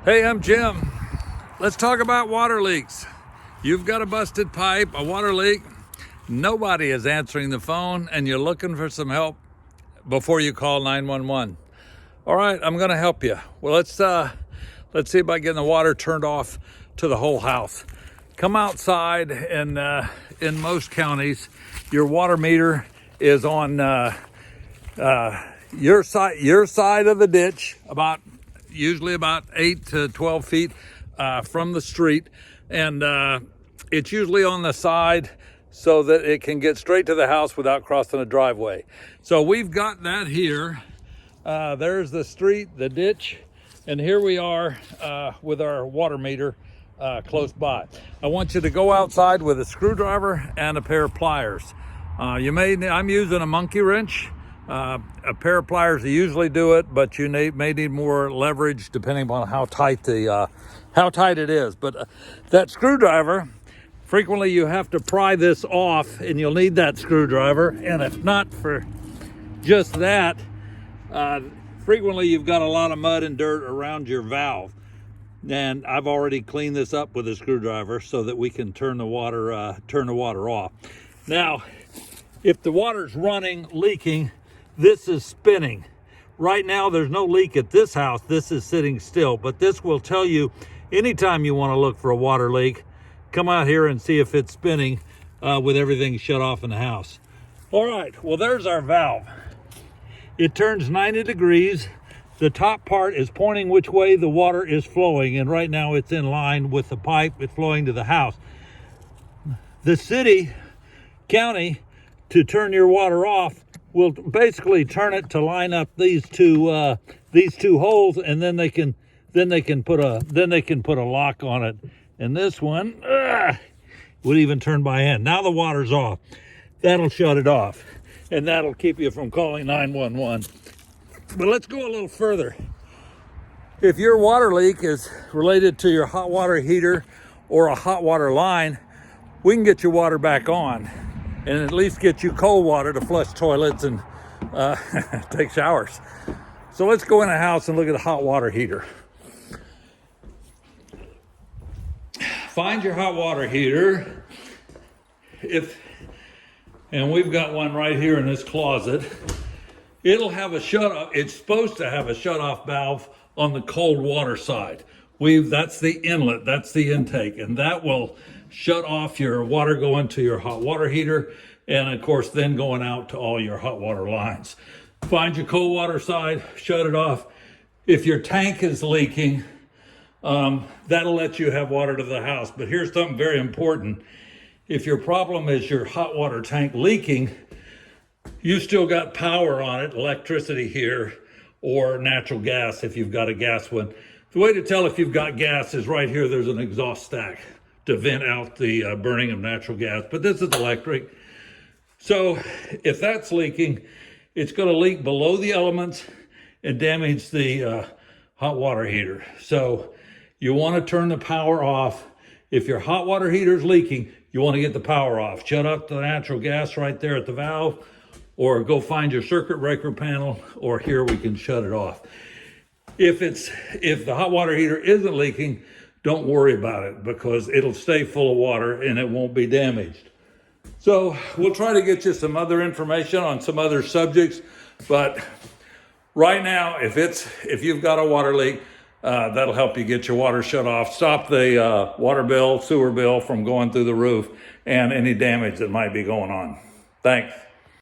Hey, I'm Jim. Let's talk about water leaks. You've got a busted pipe, a water leak. Nobody is answering the phone, and you're looking for some help before you call 911. All right, I'm going to help you. Well, let's see about getting the water turned off to the whole house. Come outside, and in most counties, your water meter is on your side of the ditch, usually about 8 to 12 feet from the street, and it's usually on the side so that it can get straight to the house without crossing a driveway. So we've got that here. There's the street, the ditch, and here we are with our water meter close by. I want you to go outside with a screwdriver and a pair of pliers. I'm using a monkey wrench. A pair of pliers usually do it, but you may need more leverage depending on how tight it is. But that screwdriver, frequently you have to pry this off, and you'll need that screwdriver. And if not for just that, frequently you've got a lot of mud and dirt around your valve. And I've already cleaned this up with a screwdriver so that we can turn the water off. Now, if the water's leaking, this is spinning. Right now, there's no leak at this house. This is sitting still, but this will tell you anytime you want to look for a water leak, come out here and see if it's spinning with everything shut off in the house. All right, well, there's our valve. It turns 90 degrees. The top part is pointing which way the water is flowing, and right now it's in line with the pipe. It's flowing to the house. The county, to turn your water off, will basically turn it to line up these two holes, and then they can put a lock on it. And this one would even turn by hand. Now the water's off. That'll shut it off, and that'll keep you from calling 911. But let's go a little further. If your water leak is related to your hot water heater or a hot water line, we can get your water back on, and at least get you cold water to flush toilets and take showers. So let's go in a house and look at a hot water heater. Find your hot water heater. And we've got one right here in this closet. It'll have a shut-off. It's supposed to have a shut-off valve on the cold water side. That's the inlet, that's the intake, and that will shut off your water going to your hot water heater, and of course then going out to all your hot water lines. Find your cold water side, shut it off. If your tank is leaking, that'll let you have water to the house. But here's something very important. If your problem is your hot water tank leaking, you still got power on it, electricity here, or natural gas if you've got a gas one. The way to tell if you've got gas is right here. There's an exhaust stack to vent out the burning of natural gas, but this is electric. So if that's leaking, it's going to leak below the elements and damage the hot water heater. So you want to turn the power off. If your hot water heater is leaking, you want to get the power off. Shut off the natural gas right there at the valve, or go find your circuit breaker panel, or here we can shut it off. If the hot water heater isn't leaking, don't worry about it, because it'll stay full of water and it won't be damaged. So we'll try to get you some other information on some other subjects, but right now, if you've got a water leak, that'll help you get your water shut off, stop the water bill, sewer bill from going through the roof, and any damage that might be going on. Thanks.